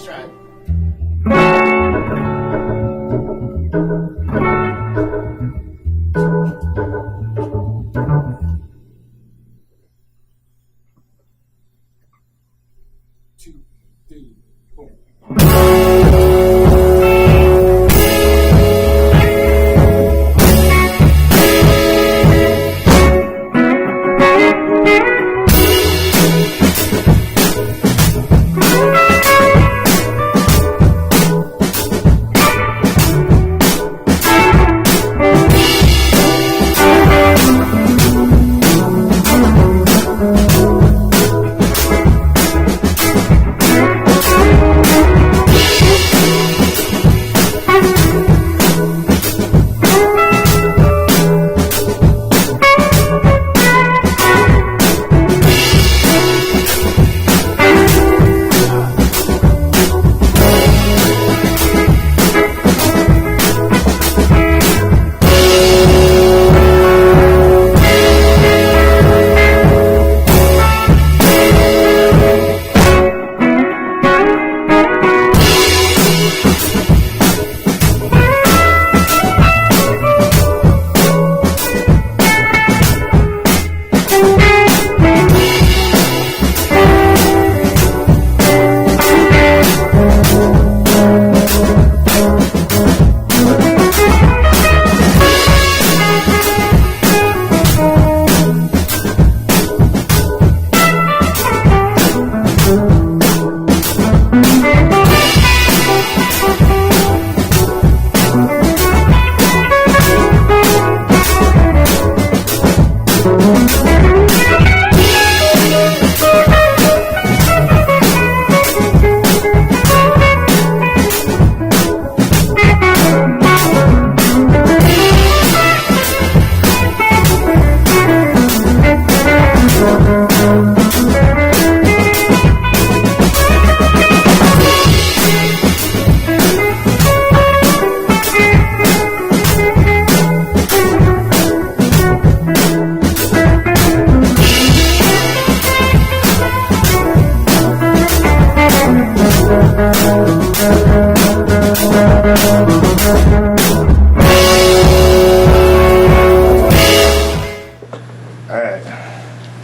try. Two, three, four.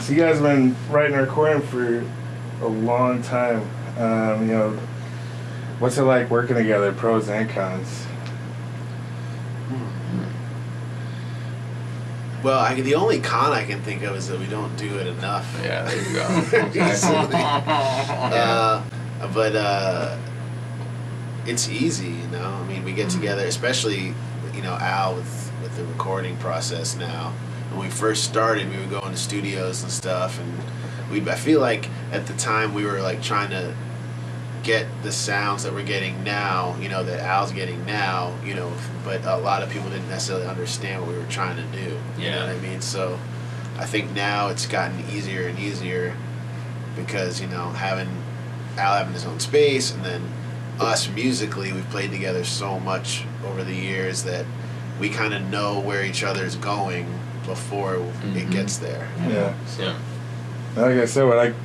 So you guys have been writing and recording for a long time. What's it like working together, pros and cons? Well, the only con I can think of is that we don't do it enough. Yeah, there you go. But it's easy, you know. I mean, we get together, especially, Al with the recording process now. When we first started, we would go into studios and stuff, and I feel like at the time we were like trying to get the sounds that we're getting now, that Al's getting now, but a lot of people didn't necessarily understand what we were trying to do. You know what I mean? So I think now it's gotten easier and easier because, having Al having his own space, and then us musically, we've played together so much over the years that we kind of know where each other's going before it gets there. Yeah. Yeah. Like I said,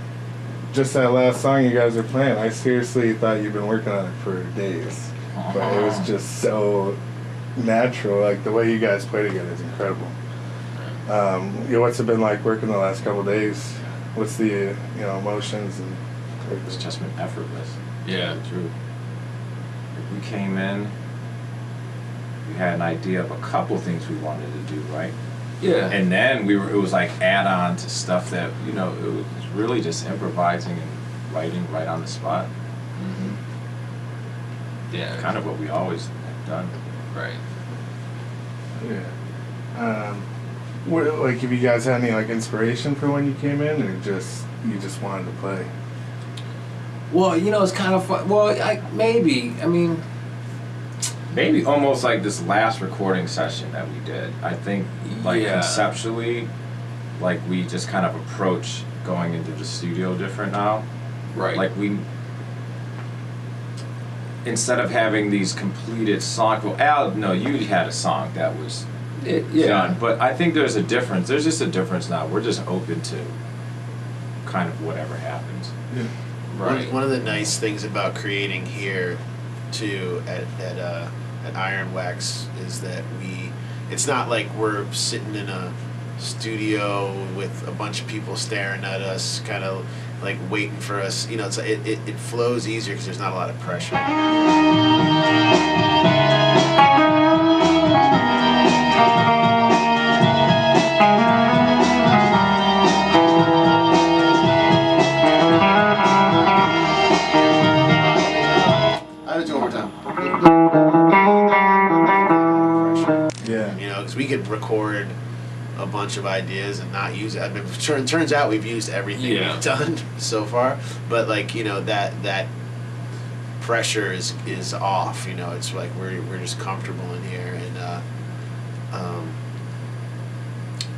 just that last song you guys are playing, I seriously thought you'd been working on it for days. But it was just so natural. Like, the way you guys play together is incredible. What's it been like working the last couple of days? What's the, emotions and everything? It's just been effortless. Yeah. True. We came in, we had an idea of a couple things we wanted to do, right? Yeah. And then it was like add-on to stuff that, it was really just improvising and writing right on the spot. Yeah. Kind of what we always have done. Right. Yeah. Have you guys had any inspiration for when you came in, or you just wanted to play? Well, it's kind of fun. Well, maybe. I mean, Maybe almost like this last recording session that we did. I think, conceptually, we just kind of approach going into the studio different now. right. Like instead of having these completed songs. Well, Al, no, you had a song that was done, but I think there's a difference. There's just a difference now. We're just open to kind of whatever happens. Yeah. Right. One of the nice things about creating here, too, at Iron Wax is that it's not like we're sitting in a studio with a bunch of people staring at us, kind of like waiting for us. You know, it flows easier because there's not a lot of pressure. I would do overtime. Yeah. You know, because we could record a bunch of ideas and not use it. I mean, turns out we've used everything we've done so far, but like, you know, that pressure is off. You know, it's like we're just comfortable in here, and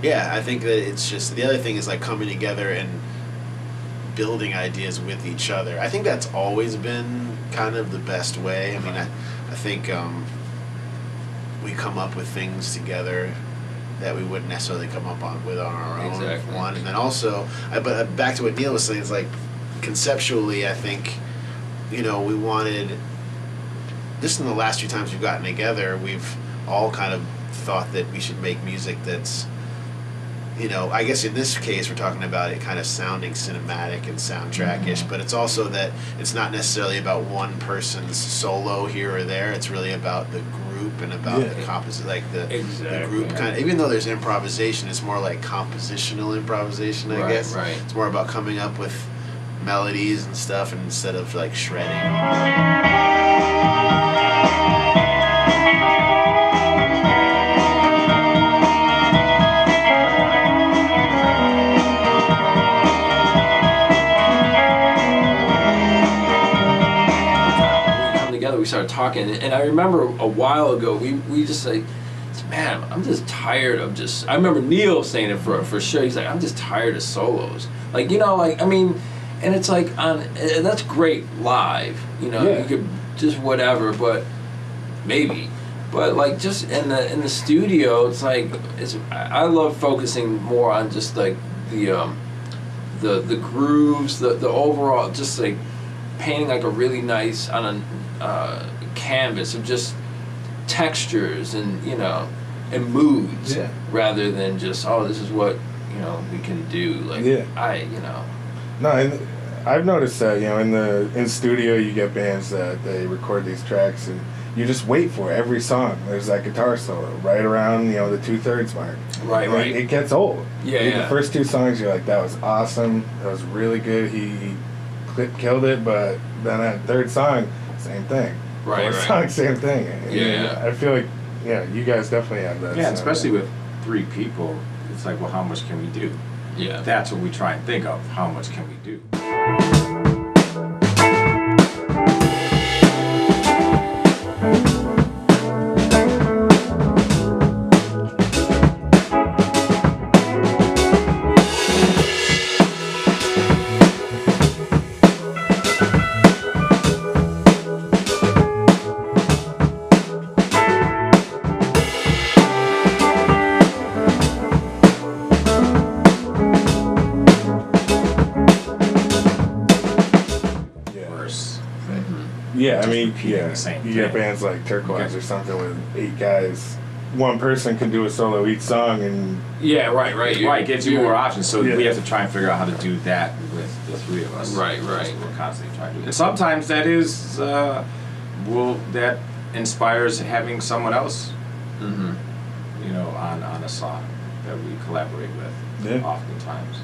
yeah, I think that it's just the other thing is like coming together and building ideas with each other. I think that's always been kind of the best way. I mean, I think we come up with things together that we wouldn't necessarily come up with on our own. Exactly. One, and then also, but back to what Neil was saying, it's like conceptually, I think, you know, we wanted. Just in the last few times we've gotten together, we've all kind of thought that we should make music that's, you know, I guess in this case we're talking about it kind of sounding cinematic and soundtrack-ish, but it's also that it's not necessarily about one person's solo here or there. It's really about the group and about the composition, like the group kind of. Even though there's improvisation, it's more like compositional improvisation, I guess. Right. It's more about coming up with melodies and stuff, and instead of like shredding. We started talking, and I remember a while ago we just like, man, I'm just tired of just. I remember Neil saying it for sure. He's like, I'm just tired of solos. Like, you know, like, I mean, and it's like and that's great live. You know, you could just whatever, but maybe, but like just in the studio, it's like I love focusing more on just like the grooves, the overall, just like painting like a really nice on a canvas of just textures and, you know, and moods, rather than just, oh, this is what, you know, we can do. Like, you know. No, and I've noticed that, you know, in studio you get bands that they record these tracks and you just wait for every song. There's that guitar solo right around, you know, the 2/3 mark. Right. It gets old. Yeah. The first two songs, you're like, that was awesome. That was really good. He killed it, but then that third song, same thing. Right. Song, same thing. Yeah. I feel like, you guys definitely have that. Yeah, and especially with 3 people, it's like, well, how much can we do? Yeah. That's what we try and think of. How much can we do? Yeah, I mean, the same you thing. get bands like Turquoise or something with 8 guys. One person can do a solo each song, and Right. It gives you more options, so we have to try and figure out how to do that with the 3 of us. Right. That's what we're constantly trying to do. And sometimes that is, that inspires having someone else, you know, on a song that we collaborate with, oftentimes.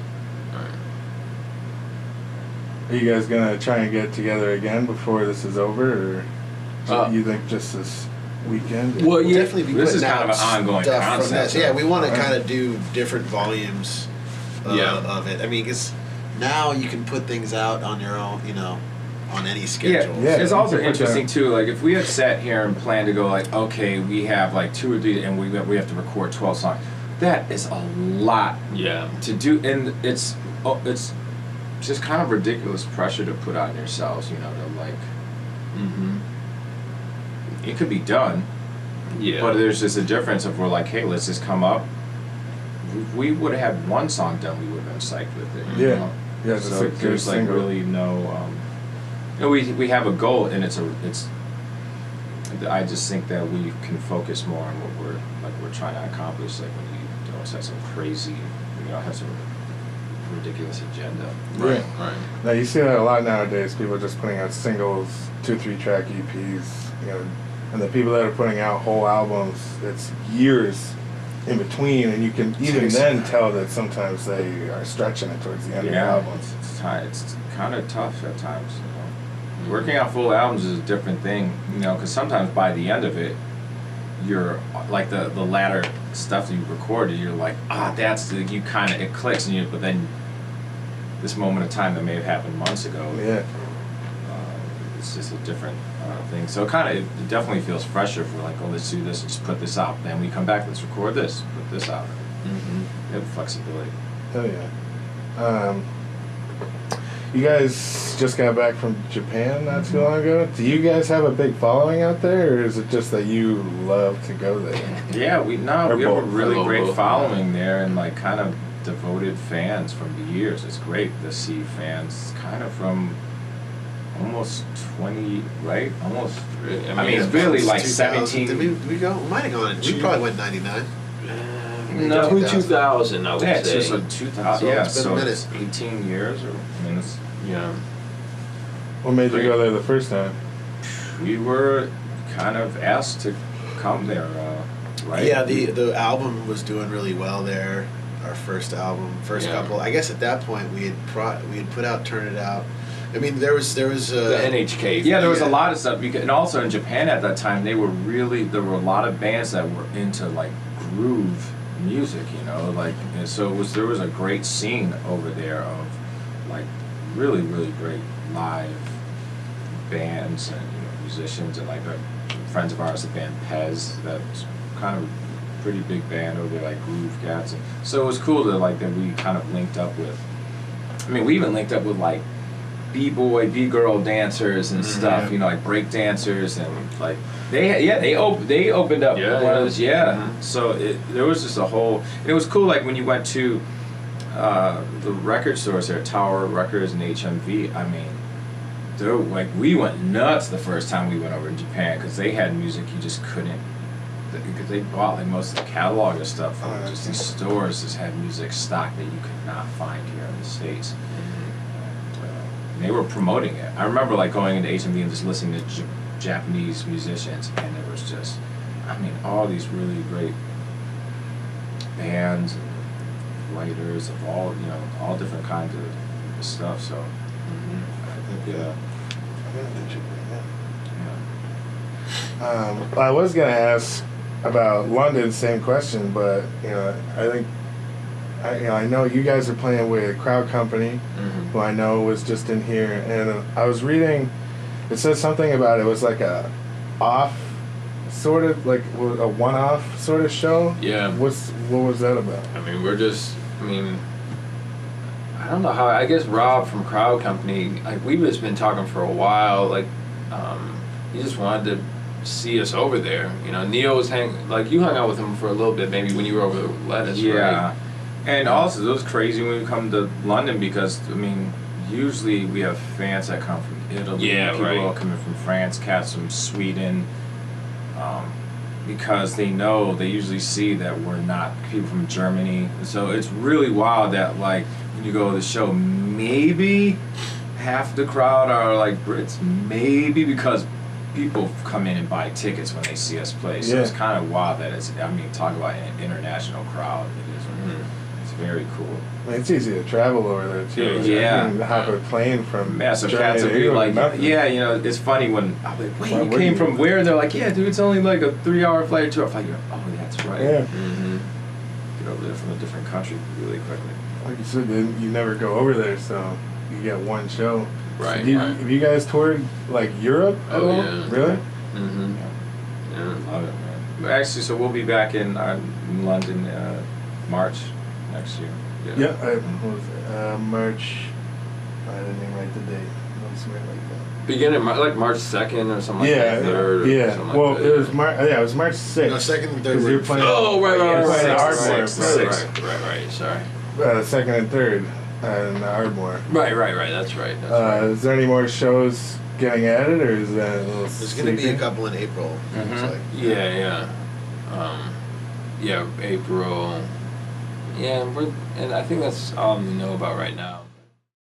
Are you guys gonna try and get together again before this is over, or you think just this weekend? Well, We'll definitely be This putting is kind of out an ongoing stuff from concept. this. Yeah, we want to kind of do different volumes of it. I mean, because now you can put things out on your own, you know, on any schedule. Yeah. It's also You can put interesting that- too. Like if we had sat here and planned to go like, okay, we have like 2 or 3, and we have to record 12 songs. That is a lot to do, and it's just kind of ridiculous pressure to put on yourselves. You know, to like, it could be done. Yeah. But there's just a difference if we're like, hey, let's just come up. We would have had 1 song done, we would have been psyched with it. You know? Yeah, that's So a good there's like single. really no. know, we have a goal, and it's. I just think that we can focus more on what we're trying to accomplish. Like when you don't set some crazy, have some ridiculous agenda. Right. Now you see that a lot nowadays. People just putting out singles, 2-3 track EPs, and the people that are putting out whole albums, it's years in between, and you can even then tell that sometimes they are stretching it towards the end of the albums. It's kind of tough at times. Working on full albums is a different thing, because sometimes by the end of it, you're like the latter stuff that you recorded, you're like, it clicks, but then this moment of time that may have happened months ago, it's just a different thing. So it definitely feels fresher if we're like, oh, let's do this, just put this out. Then we come back, let's record this, put this out. You have flexibility. Hell yeah. You guys just got back from Japan not too long ago. Do you guys have a big following out there, or is it just that you love to go there? Yeah, we have a really great following there, and like kind of devoted fans from the years. It's great to see fans kind of from almost 20, right? Almost. I mean, it's really like 17. Did we go? We might have gone. We probably went 99. No, 2000, I would say. It's just a 2000. So it's been a minute. It's 18 years, it's. Yeah. What made you go there the first time? We were kind of asked to come there, right? Yeah, the album was doing really well there. Our first album, couple. I guess at that point we had put out "Turn It Out." I mean, there was the NHK. Yeah, there was a lot of stuff, and also in Japan at that time, there were a lot of bands that were into like groove music, and so there was a great scene over there of like really, really great live bands and musicians, and like friends of ours, the band Pez, that's kind of a pretty big band over there, like Groove Cats. And so it was cool that we kind of linked up with. I mean, we even linked up with like B-boy, B-girl dancers and stuff, like break dancers, and like they opened up one of those, So there was just a whole. It was cool, like when you went to the record stores there, Tower Records and HMV. I mean, we went nuts the first time we went over to Japan because they had music you just couldn't. Because they bought like most of the catalog of stuff from just these stores just had music stock that you could not find here in the States. And they were promoting it. I remember like going into HMV and just listening to Japanese musicians, and there was just, all these really great bands and writers of all different kinds of stuff. So I think I was gonna ask about London, same question, but I think I know you guys are playing with Crowd Company, who I know was just in here, and I was reading. It says something about it was like a off, sort of like a one-off sort of show. Yeah. What was that about? I don't know how. I guess Rob from Crowd Company, like we've just been talking for a while. Like, he just wanted to see us over there. Neil was you hung out with him for a little bit, maybe when you were over the Lettuce, right? And also, it was crazy when we come to London because, usually we have fans that come from Italy, people coming from France, cats from Sweden, because they usually see that we're not people from Germany. So it's really wild that, when you go to the show, maybe half the crowd are, Brits, maybe because people come in and buy tickets when they see us play. So it's kind of wild that talk about an international crowd. It is. It's very cool. It's easy to travel over there too. Yeah. You can hop a plane from so Germany cats will be like, nothing. it's funny when I'm like, wait, you came from where? And they're like, yeah, dude, it's only like a 3-hour flight or 2 hour flight. You're like, oh, that's right. Yeah. Get over there from a different country really quickly. Like you said, you never go over there, so you get one show. Right. So have you guys toured Europe at all? Yeah. Really? Yeah. Love it, man. Actually, so we'll be back in London March next year. Yeah. What was it? March. I didn't even write the date. It was something like that. Beginning March 2nd or something like that. 3rd. Yeah. Well, it was March. Yeah, it was March 6th. No, 2nd and 3rd. Because you're playing. Oh, right. Ardmore. Sorry. 2nd and 3rd in Ardmore. Right. That's right. Is there any more shows getting at it, or is that a little There's going to be a secret? couple in April. Looks like. Yeah, April. Yeah, and I think that's all we know about right now.